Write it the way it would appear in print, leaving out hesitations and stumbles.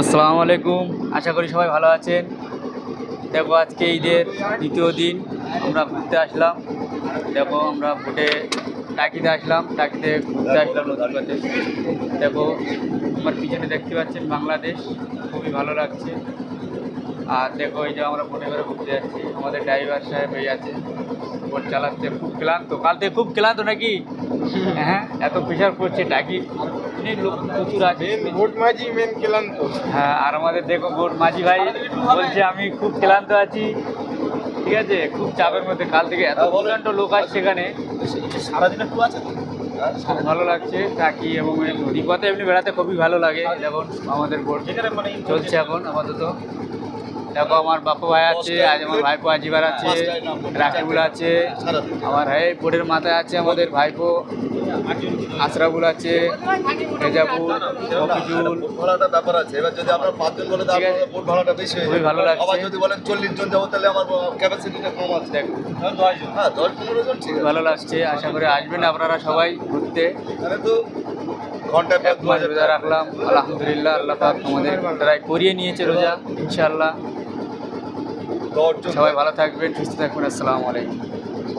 আসসালামু আলাইকুম, আশা করি সবাই ভালো আছেন। দেখো আজকে ঈদের দ্বিতীয় দিন আমরা ঘুরতে আসলাম। দেখো আমরা বোটে টাকিতে আসলাম, টাকিতে ঘুরতে আসলাম নদীর পথে। দেখো আমার পিছনে দেখতে পাচ্ছেন বাংলাদেশ, খুবই ভালো লাগছে। আর দেখো এই যে আমরা বোটে করে ঘুরতে যাচ্ছি, আমাদের ড্রাইভার সাহেব এই আছে, বোট চালাচ্ছে। খুব ক্লান্ত, কাল থেকে খুব ক্লান্ত নাকি? হ্যাঁ, এত প্রেশার পড়ছে টাকি, লোক প্রচুর আছে। ভোট মাঝি মেন ক্লান্ত। হ্যাঁ, আর আমাদের দেখো বোট মাঝি ভাই বলছে আমি খুব ক্লান্ত আছি। ঠিক আছে, খুব চাপের মধ্যে, কাল থেকে এত প্রচণ্ড লোক আসছে এখানে, সারাদিন একটু আছে তো খুব ভালো লাগছে টাকি। এবং এই নদী পথে এমনি বেড়াতে খুবই ভালো লাগে। দেখুন আমাদের বোট চলছে এখন আপাতত। দেখো আমার বাপু ভাই আছে, আজ আমার ভাইপো আজিবার আছে, রাকিবুল আছে, আমার ভাই বোটের মাথায় আছে আমাদের ভাইপো আশরাফুল আছে, রেজাবুল, মফিজুল। ভাড়াটা ব্যাপার আছে। এবার যদি আমরা 5 জন বলে ঠিক আছে, ভোট ভাড়াটা বেশি হয়ে খুবই ভালো লাগছে। আবার যদি বলেন 40 জন যাবো তাহলে আমার ক্যাপাসিটিটা কম আছে। দেখো 10 জন, হ্যাঁ 10-15 জন ঠিক খুবই আছে। ভালো লাগছে, আশা করি আসবেন আপনারা সবাই ঘুরতে। তাহলে তো ঘন্টায় এক মাস রোজা রাখলাম, আলহামদুলিল্লাহ, আল্লাহ পাক আমাদের দ্বারাই করিয়ে নিয়েছে রোজা, ইনশাআল্লাহ। 10 জন সবাই ভালো থাকবেন, সুস্থ থাকবেন। আসসালামু আলাইকুম।